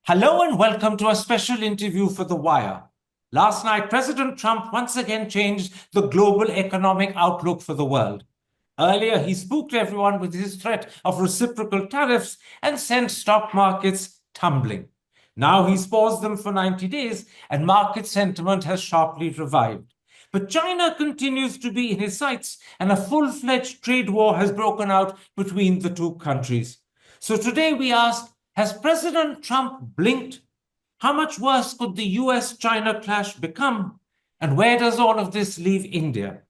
Hello and welcome to a special interview for The Wire. Last night, President Trump once again changed the global economic outlook for the world. Earlier, he spooked everyone with his threat of reciprocal tariffs and sent stock markets tumbling. Now he's paused them for 90 days and market sentiment has sharply revived. But China continues to be in his sights, and a full fledged trade war has broken out between the two countries. So today we ask, has President Trump blinked? How much worse could the US China clash become? And where does all of this leave India?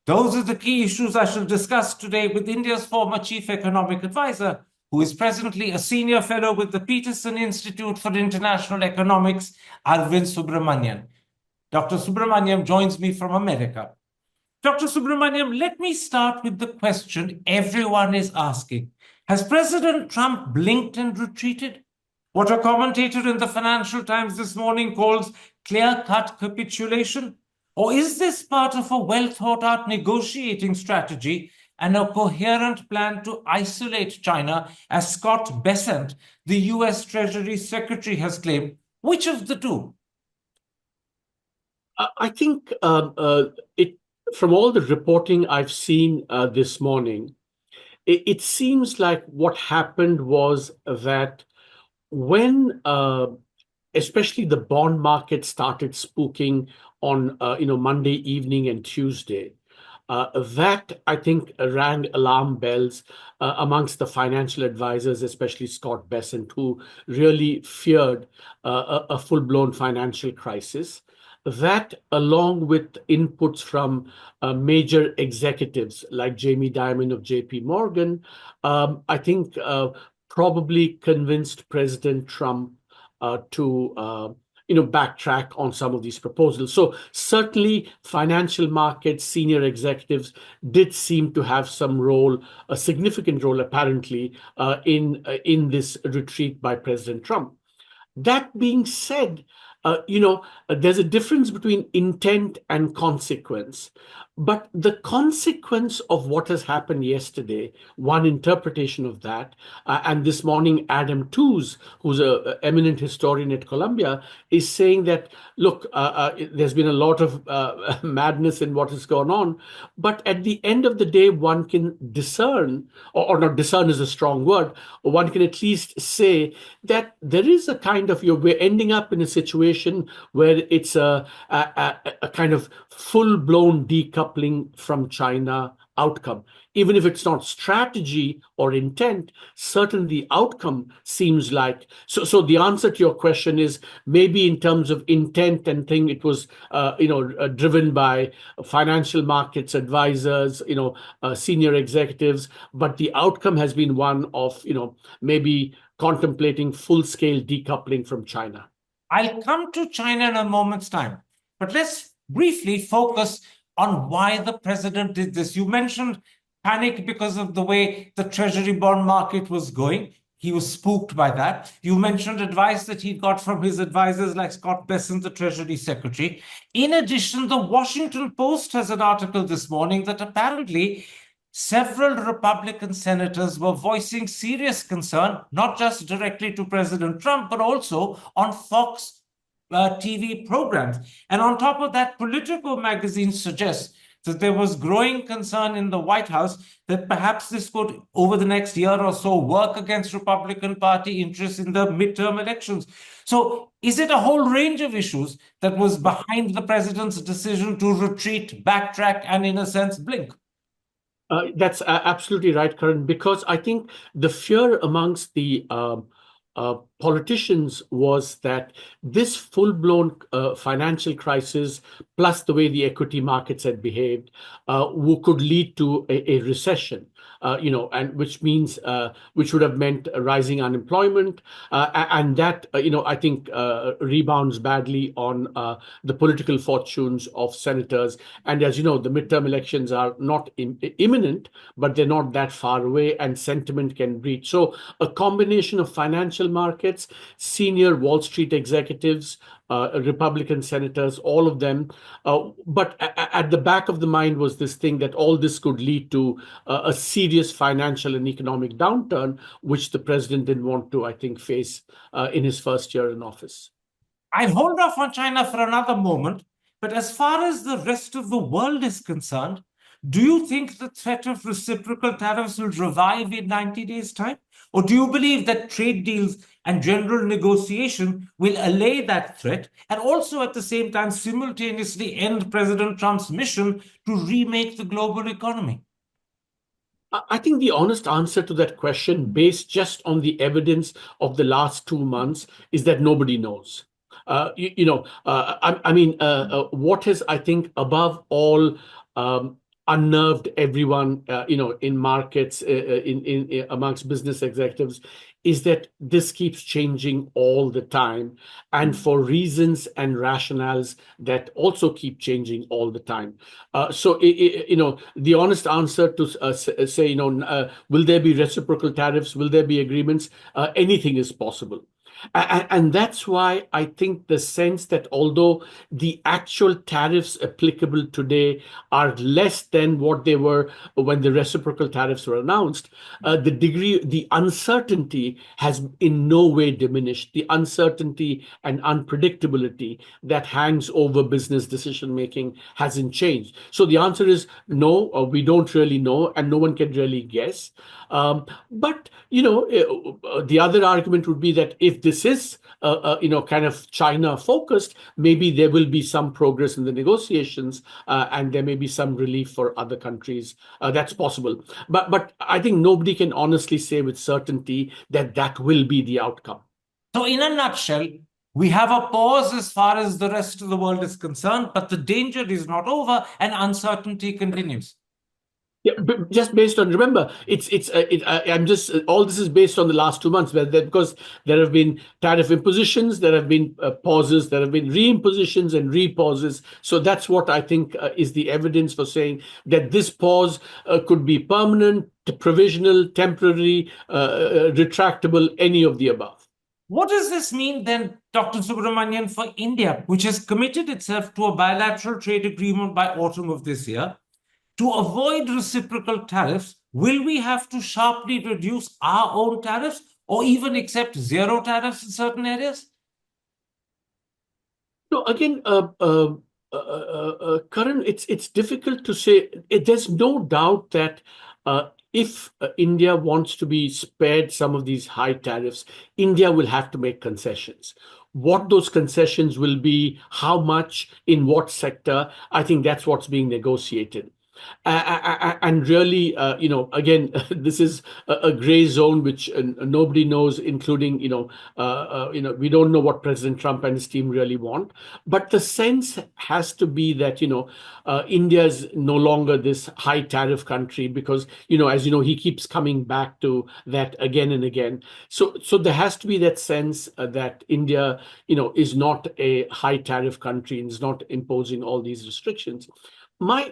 Those are the key issues I shall discuss today with India's former chief economic advisor, who is presently a senior fellow with the Peterson Institute for International Economics, Arvind Subramanian. Dr. Subramanian joins me from America. Dr. Subramanian, let me start with the question everyone is asking. Has President Trump blinked and retreated? What a commentator in the Financial Times this morning calls clear-cut capitulation? Or is this part of a well-thought-out negotiating strategy and a coherent plan to isolate China, as Scott Bessent, the US Treasury Secretary, has claimed? Which of the two? I think from all the reporting I've seen this morning, it seems like what happened was that when especially the bond market started spooking on Monday evening and Tuesday, that I think rang alarm bells amongst the financial advisors, especially Scott Bessent, who really feared a full-blown financial crisis. That, along with inputs from major executives like Jamie Dimon of JP Morgan, I think probably convinced President Trump to backtrack on some of these proposals. So certainly financial markets, senior executives did seem to have some role, a significant role apparently, in this retreat by President Trump. That being said, there's a difference between intent and consequence. But the consequence of what has happened yesterday, one interpretation of that, and this morning, Adam Tooze, who's an eminent historian at Columbia, is saying that, look, there's been a lot of madness in what has gone on. But at the end of the day, one can discern, or not discern is a strong word, one can at least say that there is a kind of, we're ending up in a situation where it's a kind of full-blown decoupling from China outcome. Even if it's not strategy or intent, certainly the outcome seems like. So the answer to your question is maybe in terms of intent and thing, it was driven by financial markets advisors, senior executives, but the outcome has been one of maybe contemplating full-scale decoupling from China. I'll come to China in a moment's time, but let's briefly focus on why the president did this. You mentioned panic because of the way the treasury bond market was going. He was spooked by that. You mentioned advice that he got from his advisors like Scott Bessent, the Treasury Secretary. In addition, the Washington Post has an article this morning that apparently several Republican senators were voicing serious concern, not just directly to President Trump, but also on Fox TV programs. And on top of that, Politico magazine suggests that there was growing concern in the White House that perhaps this could, over the next year or so, work against Republican Party interests in the midterm elections. So is it a whole range of issues that was behind the president's decision to retreat, backtrack, and in a sense, blink? That's absolutely right, Karan, because I think the fear amongst the politicians was that this full-blown financial crisis, plus the way the equity markets had behaved, could lead to a recession. And which would have meant rising unemployment, and that I think rebounds badly on the political fortunes of senators. And as you know, the midterm elections are not imminent, but they're not that far away, and sentiment can breach. So a combination of financial markets, senior Wall Street executives, Republican senators, all of them. But at the back of the mind was this thing that all this could lead to a serious financial and economic downturn, which the president didn't want to, I think, face in his first year in office. I'll hold off on China for another moment, but as far as the rest of the world is concerned, do you think the threat of reciprocal tariffs will revive in 90 days' time? Or do you believe that trade deals and general negotiation will allay that threat and also at the same time simultaneously end President Trump's mission to remake the global economy? I think the honest answer to that question, based just on the evidence of the last 2 months, is that nobody knows. What has, I think, above all, unnerved everyone, in markets, in amongst business executives, is that this keeps changing all the time, and for reasons and rationales that also keep changing all the time. The honest answer to say, will there be reciprocal tariffs? Will there be agreements? Anything is possible. And that's why I think the sense that although the actual tariffs applicable today are less than what they were when the reciprocal tariffs were announced, the uncertainty has in no way diminished. The uncertainty and unpredictability that hangs over business decision making hasn't changed. So the answer is no, we don't really know, and no one can really guess. But the other argument would be that if this is kind of China focused, maybe there will be some progress in the negotiations, and there may be some relief for other countries. That's possible. But I think nobody can honestly say with certainty that that will be the outcome. So, in a nutshell, we have a pause as far as the rest of the world is concerned, but the danger is not over and uncertainty continues. Yeah, but just based on, remember, I'm just, all this is based on the last 2 months, because there have been tariff impositions, there have been pauses, there have been reimpositions and repauses. So that's what I think is the evidence for saying that this pause could be permanent, provisional, temporary, retractable, any of the above. What does this mean then, Dr. Subramanian, for India, which has committed itself to a bilateral trade agreement by autumn of this year? To avoid reciprocal tariffs, will we have to sharply reduce our own tariffs or even accept zero tariffs in certain areas? No, again, Karan, it's difficult to say. There's no doubt that if India wants to be spared some of these high tariffs, India will have to make concessions. What those concessions will be, how much, in what sector, I think that's what's being negotiated. And really, again, this is a gray zone which nobody knows, including, we don't know what President Trump and his team really want. But the sense has to be that, India is no longer this high tariff country because, as you know, he keeps coming back to that again and again. So there has to be that sense that India, is not a high tariff country and is not imposing all these restrictions. My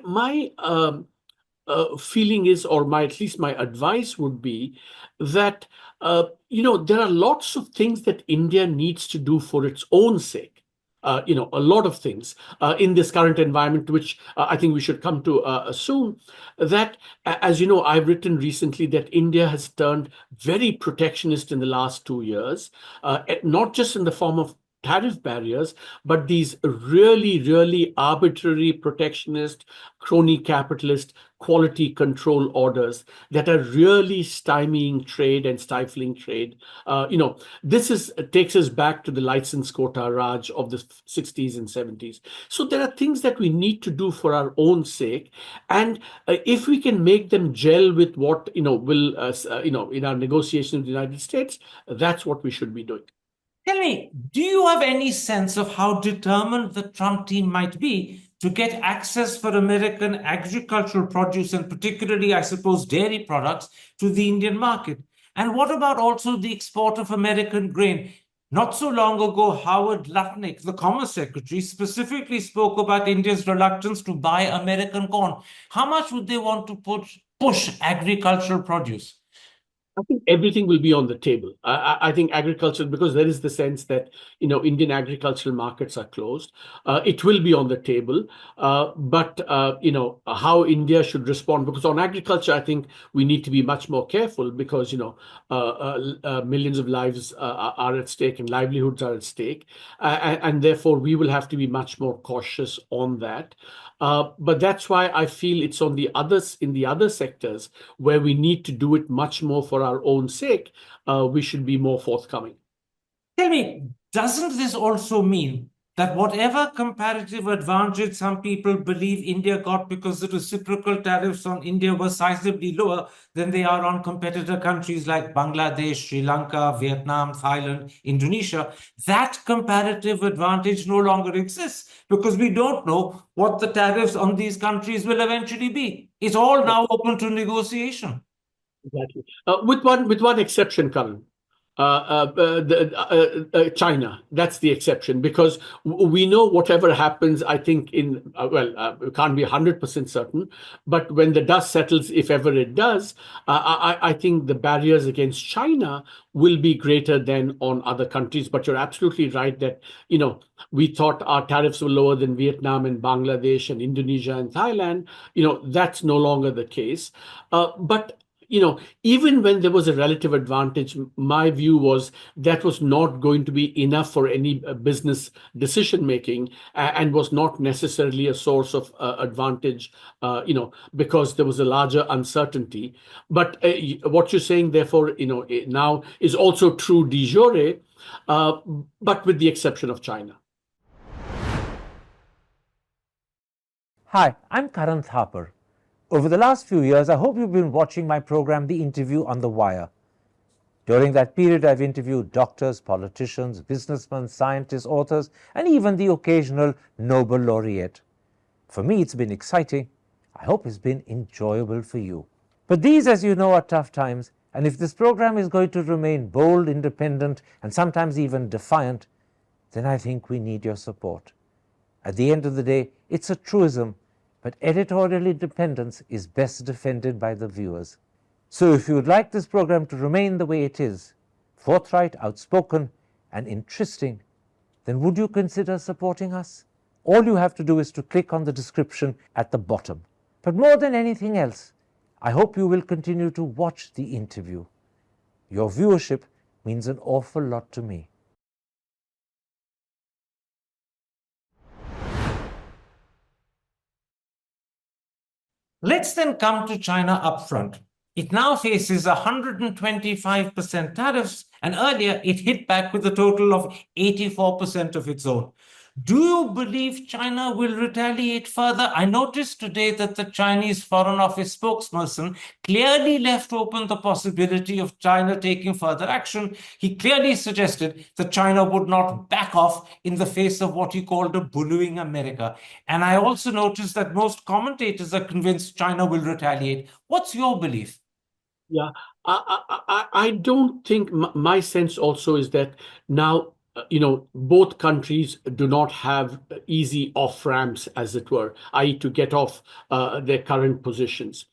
feeling is, or at least my advice would be that there are lots of things that India needs to do for its own sake. A lot of things in this current environment, which I think we should come to soon. That, as you know, I've written recently that India has turned very protectionist in the last 2 years, not just in the form of tariff barriers, but these really, really arbitrary, protectionist, crony capitalist quality control orders that are really stymieing trade and stifling trade. This takes us back to the license quota Raj of the 60s and 70s. So there are things that we need to do for our own sake, and if we can make them gel with what will in our negotiations with the United States, that's what we should be doing. Tell me, do you have any sense of how determined the Trump team might be to get access for American agricultural produce and particularly, I suppose, dairy products to the Indian market? And what about also the export of American grain? Not so long ago, Howard Lutnick, the Commerce Secretary, specifically spoke about India's reluctance to buy American corn. How much would they want to push agricultural produce? I think everything will be on the table. I think agriculture, because there is the sense that Indian agricultural markets are closed. It will be on the table, but how India should respond. Because on agriculture, I think we need to be much more careful because millions of lives are at stake and livelihoods are at stake, and therefore we will have to be much more cautious on that. But that's why I feel it's on the others in the other sectors where we need to do it much more for our own sake. We should be more forthcoming. Tell me, doesn't this also mean that whatever comparative advantage some people believe India got because the reciprocal tariffs on India were sizably lower than they are on competitor countries like Bangladesh, Sri Lanka, Vietnam, Thailand, Indonesia, that comparative advantage no longer exists because we don't know what the tariffs on these countries will eventually be. It's all now open to negotiation. Exactly. With one exception, Karan. China, that's the exception because we know whatever happens, I think we can't be 100% certain, but when the dust settles, if ever it does, I think the barriers against China will be greater than on other countries. But you're absolutely right that, we thought our tariffs were lower than Vietnam and Bangladesh and Indonesia and Thailand. That's no longer the case. But even when there was a relative advantage, my view was that was not going to be enough for any business decision making and was not necessarily a source of advantage, because there was a larger uncertainty. But what you're saying, therefore, now is also true de jure, but with the exception of China. Hi, I'm Karan Thapar. Over the last few years, I hope you've been watching my program, The Interview on the Wire. During that period, I've interviewed doctors, politicians, businessmen, scientists, authors, and even the occasional Nobel laureate. For me, it's been exciting. I hope it's been enjoyable for you. But these, as you know, are tough times, and if this program is going to remain bold, independent, and sometimes even defiant, then I think we need your support. At the end of the day, it's a truism, but editorial independence is best defended by the viewers. So if you would like this program to remain the way it is, forthright, outspoken, and interesting, then would you consider supporting us? All you have to do is to click on the description at the bottom. But more than anything else, I hope you will continue to watch the interview. Your viewership means an awful lot to me. Let's then come to China up front. It now faces 125% tariffs, and earlier it hit back with a total of 84% of its own. Do you believe China will retaliate further? I noticed today that the Chinese Foreign Office spokesperson clearly left open the possibility of China taking further action. He clearly suggested that China would not back off in the face of what he called a bullooing America. And I also noticed that most commentators are convinced China will retaliate. What's your belief? Yeah, I don't think my sense also is that now, both countries do not have easy off ramps, as it were, i.e., to get off their current positions.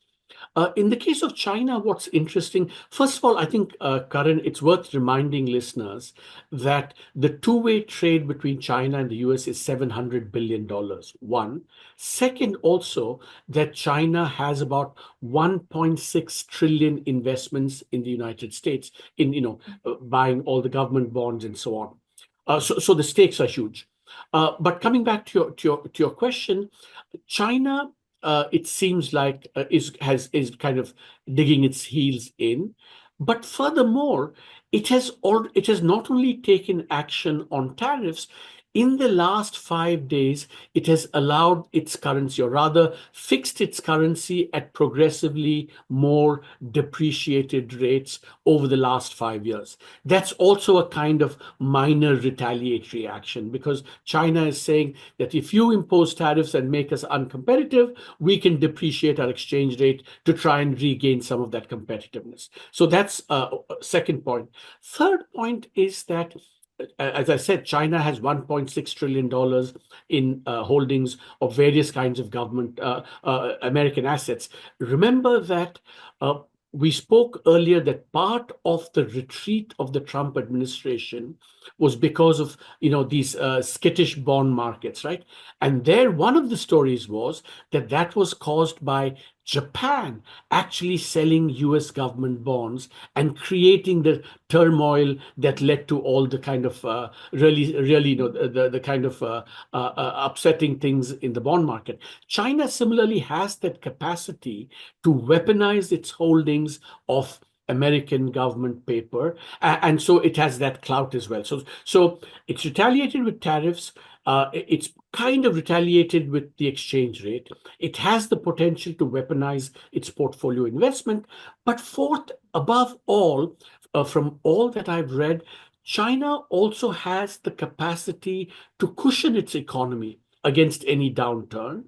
In the case of China, what's interesting, first of all, I think, Karan, it's worth reminding listeners that the two-way trade between China and the US is $700 billion. One. Second, also, that China has about 1.6 trillion investments in the United States in, buying all the government bonds and so on. So the stakes are huge. But coming back to your question, China, it seems like is kind of digging its heels in, but furthermore, it has not only taken action on tariffs. In the last 5 days, it has allowed its currency, or rather fixed its currency at progressively more depreciated rates over the last 5 years. That's also a kind of minor retaliatory action because China is saying that if you impose tariffs and make us uncompetitive, we can depreciate our exchange rate to try and regain some of that competitiveness. So that's a second point. Third point is that, as I said, China has $1.6 trillion in holdings of various kinds of government American assets. Remember that we spoke earlier that part of the retreat of the Trump administration was because of these skittish bond markets, right? And there, one of the stories was that was caused by Japan actually selling U.S. government bonds and creating the turmoil that led to all the kind of really the kind of upsetting things in the bond market. China similarly has that capacity to weaponize its holdings of American government paper, and so it has that clout as well. So it's retaliated with tariffs. It's kind of retaliated with the exchange rate. It has the potential to weaponize its portfolio investment. But fourth, above all, from all that I've read, China also has the capacity to cushion its economy against any downturn.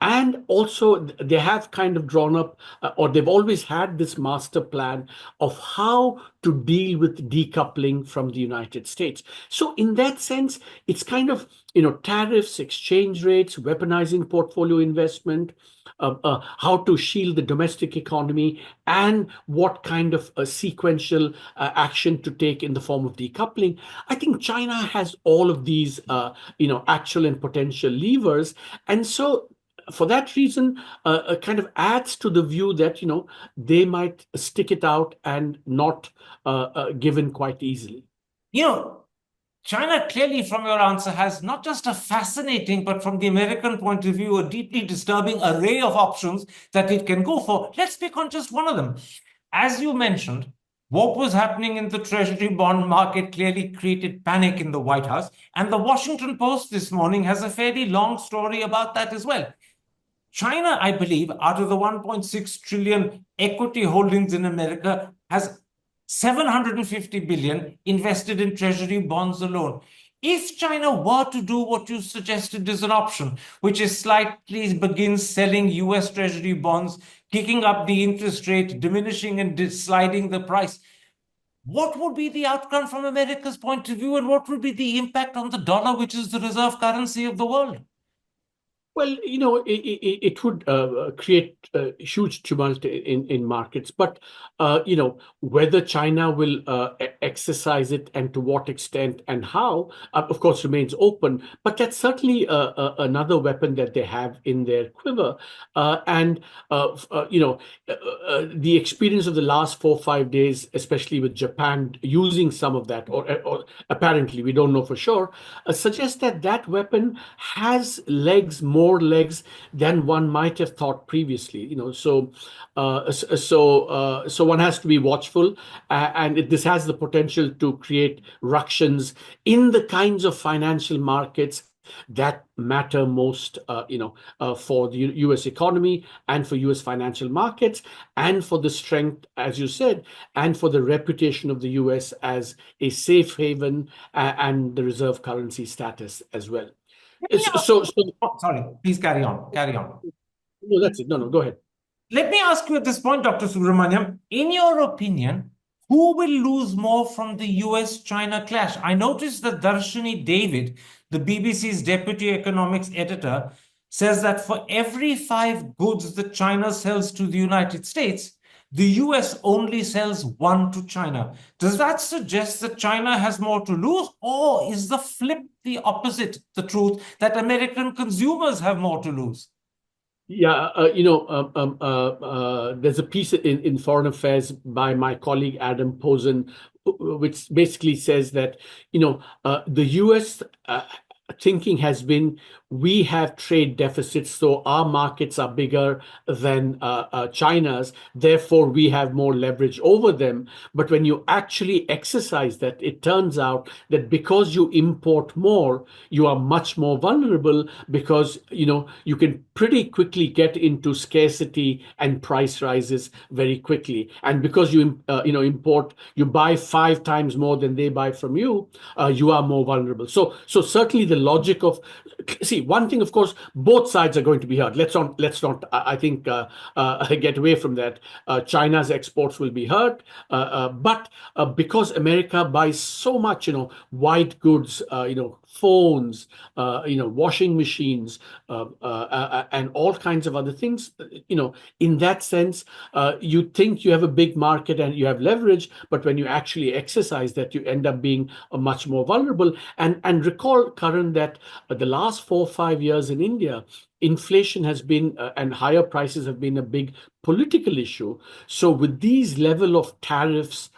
And also, they have kind of drawn up, or they've always had this master plan of how to deal with decoupling from the United States. So, in that sense, it's kind of, tariffs, exchange rates, weaponizing portfolio investment, how to shield the domestic economy, and what kind of a sequential action to take in the form of decoupling. I think China has all of these, actual and potential levers. And so, for that reason, kind of adds to the view that they might stick it out and not give in quite easily. You know, China clearly, from your answer, has not just a fascinating, but from the American point of view, a deeply disturbing array of options that it can go for. Let's pick on just one of them. As you mentioned, what was happening in the Treasury bond market clearly created panic in the White House. And the Washington Post this morning has a fairly long story about that as well. China, I believe, out of the 1.6 trillion equity holdings in America, has 750 billion invested in treasury bonds alone. If China were to do what you suggested is an option, which is slightly begins selling US treasury bonds, kicking up the interest rate, diminishing and sliding the price, what would be the outcome from America's point of view, and what would be the impact on the dollar, which is the reserve currency of the world? Well, it would create huge tumult in markets, but whether China will exercise it and to what extent and how, of course, remains open. But that's certainly another weapon that they have in their quiver, and the experience of the last 4 or 5 days, especially with Japan using some of that, or apparently we don't know for sure, suggests that weapon has more legs than one might have thought previously. So one has to be watchful, and this has the potential to create ructions in the kinds of financial markets that matter most, for the U.S. economy and for U.S. financial markets, and for the strength, as you said, and for the reputation of the U.S. as a safe haven and the reserve currency status as well. Sorry, please carry on. Carry on. No, that's it. No, go ahead. Let me ask you at this point, Dr. Subramanian, in your opinion, who will lose more from the US-China clash? I noticed that Darshini David, the BBC's deputy economics editor, says that for every 5 goods that China sells to the United States, the US only sells 1 to China. Does that suggest that China has more to lose, or is the flip, the opposite, the truth, that American consumers have more to lose? Yeah, there's a piece in Foreign Affairs by my colleague Adam Posen, which basically says that, the US thinking has been, we have trade deficits, so our markets are bigger than China's, therefore we have more leverage over them. But when you actually exercise that, it turns out that because you import more, you are much more vulnerable, because you can pretty quickly get into scarcity and price rises very quickly. And because you import, you buy 5 times more than they buy from you, you are more vulnerable. So certainly the logic of, see, one thing, of course, both sides are going to be hurt. Let's not I think get away from that. China's exports will be hurt, but because America buys so much, white goods, phones, washing machines, and all kinds of other things, in that sense, you think you have a big market and you have leverage, but when you actually exercise that, you end up being much more vulnerable. And recall, Karan, that the last 4 or 5 years in India, inflation has been and higher prices have been a big political issue. So with these level of tariffs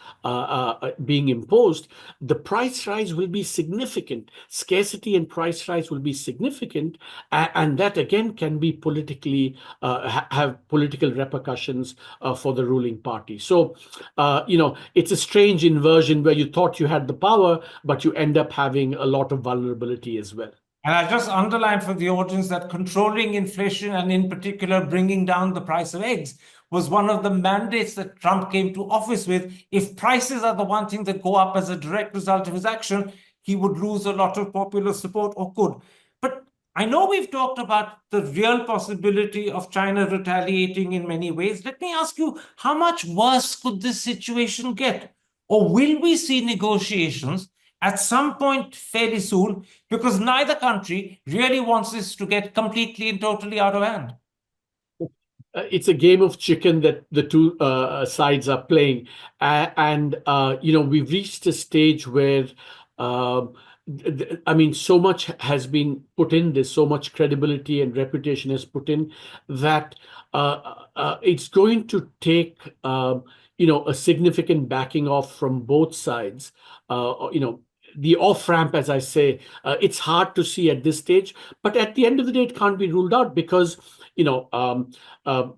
being imposed, the price rise will be significant. Scarcity and price rise will be significant, and that again can be politically have political repercussions for the ruling party. So it's a strange inversion where you thought you had the power, but you end up having a lot of vulnerability as well. And I just underline for the audience that controlling inflation and, in particular, bringing down the price of eggs was one of the mandates that Trump came to office with. If prices are the one thing that go up as a direct result of his action, he would lose a lot of popular support, or could. But I know we've talked about the real possibility of China retaliating in many ways. Let me ask you, how much worse could this situation get? Or will we see negotiations at some point fairly soon, because neither country really wants this to get completely and totally out of hand? It's a game of chicken that the two sides are playing, and we've reached a stage where, I mean, so much has been put in this, so much credibility and reputation is put in, that it's going to take a significant backing off from both sides. The off ramp, as I say, it's hard to see at this stage, but at the end of the day, it can't be ruled out because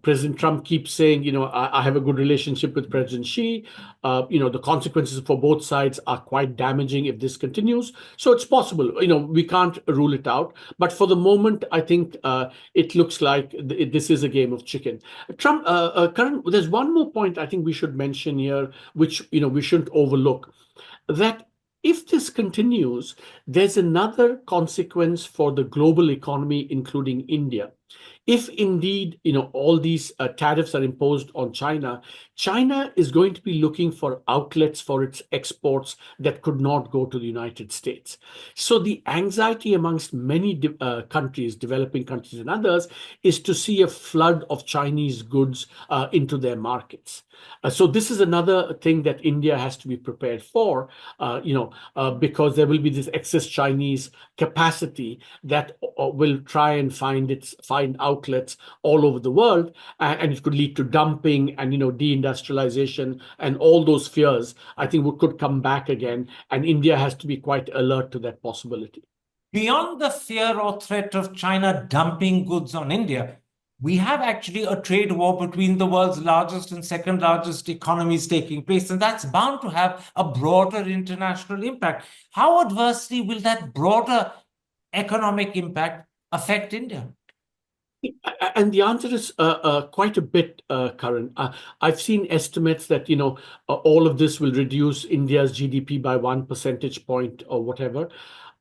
President Trump keeps saying, I have a good relationship with President Xi. The consequences for both sides are quite damaging if this continues. So it's possible. We can't rule it out. But for the moment, I think it looks like this is a game of chicken. Trump, Karan, there's one more point I think we should mention here, which we shouldn't overlook. That if this continues, there's another consequence for the global economy, including India. If indeed, all these tariffs are imposed on China, China is going to be looking for outlets for its exports that could not go to the United States. So the anxiety amongst many countries, developing countries and others, is to see a flood of Chinese goods into their markets. So this is another thing that India has to be prepared for, because there will be this excess Chinese capacity that will try and find outlets all over the world, and it could lead to dumping and deindustrialization, and all those fears I think could come back again, and India has to be quite alert to that possibility. Beyond the fear or threat of China dumping goods on India, we have actually a trade war between the world's largest and second largest economies taking place, and that's bound to have a broader international impact. How adversely will that broader economic impact affect India? And the answer is quite a bit, Karan. I've seen estimates that all of this will reduce India's GDP by 1 percentage point or whatever.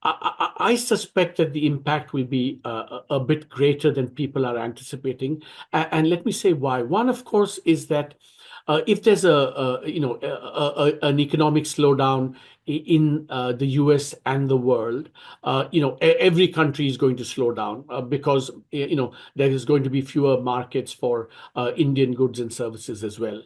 I suspect that the impact will be a bit greater than people are anticipating, and let me say why. One, of course, is that if there's an economic slowdown in the US and the world, every country is going to slow down because there is going to be fewer markets for Indian goods and services as well.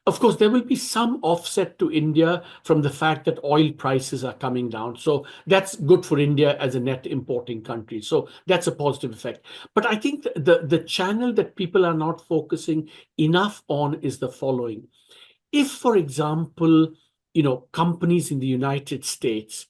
Of course, there will be some offset to India from the fact that oil prices are coming down. So that's good for India as a net importing country. So that's a positive effect. But I think the channel that people are not focusing enough on is the following. If, for example, companies in the United States,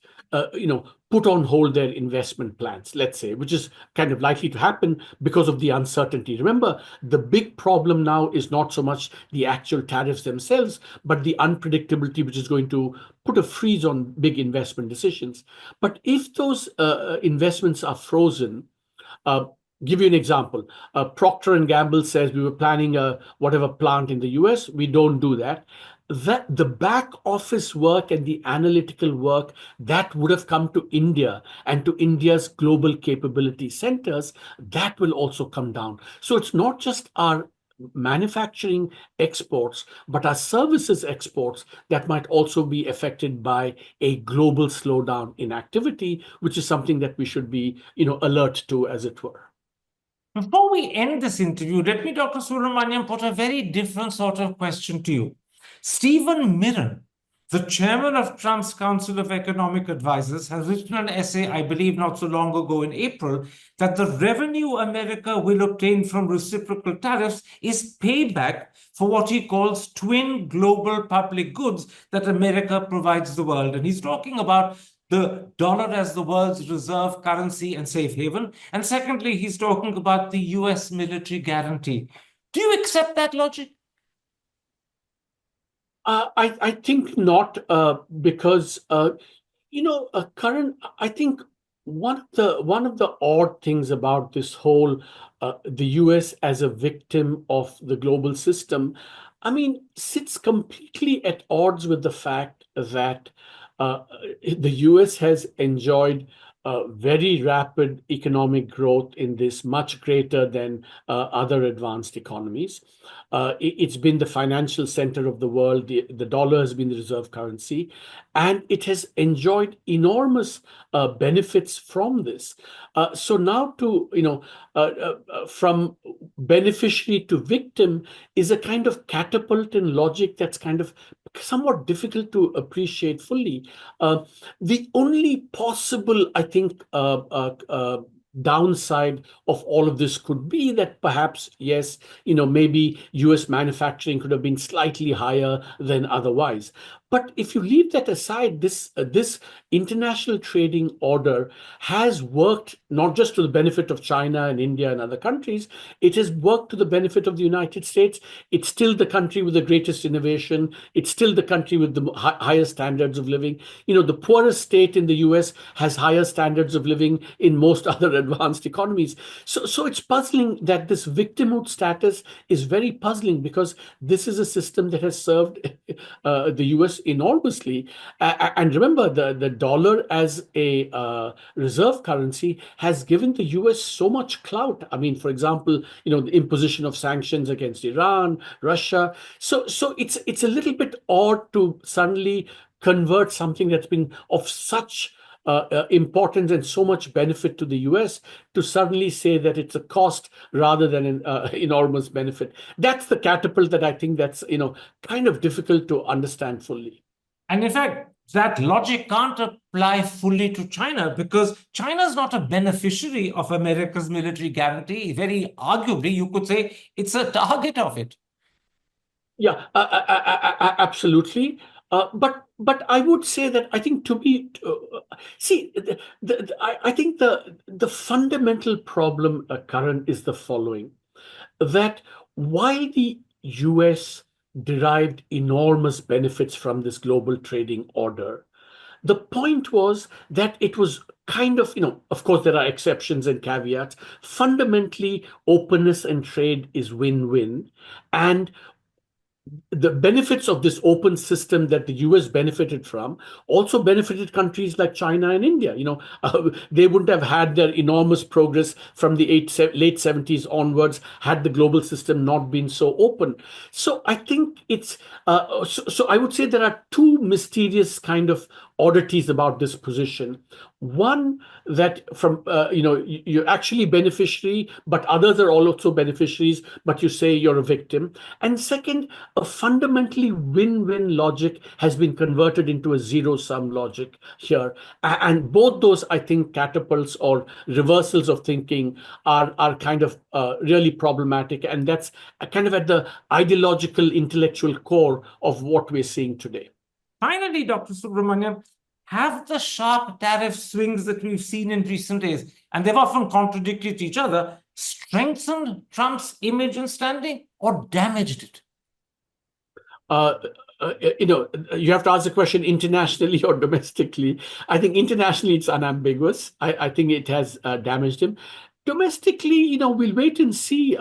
put on hold their investment plans, let's say, which is kind of likely to happen because of the uncertainty. Remember, the big problem now is not so much the actual tariffs themselves, but the unpredictability, which is going to put a freeze on big investment decisions. But if those investments are frozen, give you an example. Procter and Gamble says we were planning a whatever plant in the US. We don't do that. that the back office work and the analytical work that would have come to India and to India's global capability centers, that will also come down. So it's not just our manufacturing exports, but our services exports that might also be affected by a global slowdown in activity, which is something that we should be, alert to, as it were. Before we end this interview, let me, Dr. Subramanian, put a very different sort of question to you. Stephen Mirren, the chairman of Trump's Council of Economic Advisors, has written an essay, I believe not so long ago in April, that the revenue America will obtain from reciprocal tariffs is payback for what he calls twin global public goods that America provides the world. And he's talking about the dollar as the world's reserve currency and safe haven. And secondly, he's talking about the US military guarantee. Do you accept that logic? I think not, because Karan, I think one of the odd things about this whole the U.S. as a victim of the global system, I mean, sits completely at odds with the fact that uh, the U.S. has enjoyed very rapid economic growth in this, much greater than other advanced economies. It's been the financial center of the world. The dollar has been the reserve currency, and it has enjoyed enormous benefits from this. So now from beneficiary to victim is a kind of catapult in logic that's kind of somewhat difficult to appreciate fully. The only possible, I think, downside of all of this could be that perhaps, yes, maybe US manufacturing could have been slightly higher than otherwise. But if you leave that aside, this international trading order has worked not just to the benefit of China and India and other countries, it has worked to the benefit of the United States. It's still the country with the greatest innovation. It's still the country with the highest standards of living. The poorest state in the US has higher standards of living in most other advanced economies. So it's puzzling that this victimhood status is very puzzling, because this is a system that has served the US enormously. And remember, the dollar as a reserve currency has given the US so much clout. I mean, for example, the imposition of sanctions against Iran, Russia. So it's a little bit odd to suddenly convert something that's been of such importance and so much benefit to the US to suddenly say that it's a cost rather than an enormous benefit. That's the catapult that I think that's kind of difficult to understand fully. And in fact, that logic can't apply fully to China, because China is not a beneficiary of America's military guarantee. Very arguably, you could say it's a target of it. Yeah, absolutely. But I would say that I think to be see I think the fundamental problem, Karan, is the following: that while the US derived enormous benefits from this global trading order, the point was that it was kind of, of course, there are exceptions and caveats. Fundamentally, openness and trade is win-win. And the benefits of this open system that the US benefited from also benefited countries like China and India. They wouldn't have had their enormous progress from the late 70s onwards had the global system not been so open. So I think so I would say there are two mysterious kind of oddities about this position. One, that from you're actually beneficiary, but others are also beneficiaries, but you say you're a victim. And second, a fundamentally win-win logic has been converted into a zero-sum logic here. And both those, I think, catapults or reversals of thinking are kind of really problematic. And that's kind of at the ideological intellectual core of what we're seeing today. Finally, Dr. Subramanian, have the sharp tariff swings that we've seen in recent days, and they've often contradicted each other, strengthened Trump's image and standing or damaged it? You have to ask the question internationally or domestically. I think internationally it's unambiguous. I think it has damaged him. Domestically, we'll wait and see,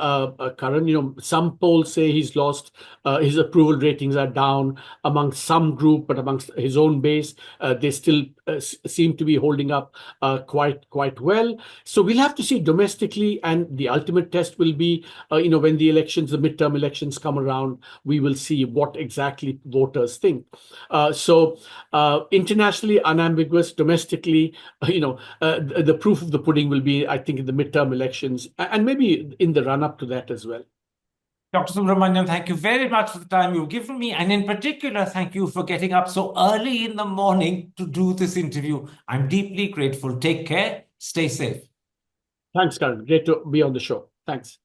Karan. Some polls say he's lost. His approval ratings are down among some group, but amongst his own base, they still seem to be holding up quite well. So we'll have to see domestically, and the ultimate test will be, when the midterm elections come around, we will see what exactly voters think. Internationally, unambiguous. Domestically, the proof of the pudding will be, I think, in the midterm elections and maybe in the run up to that as well. Dr. Subramanian, thank you very much for the time you've given me. And in particular, thank you for getting up so early in the morning to do this interview. I'm deeply grateful. Take care. Stay safe. Thanks, Karan. Great to be on the show. Thanks.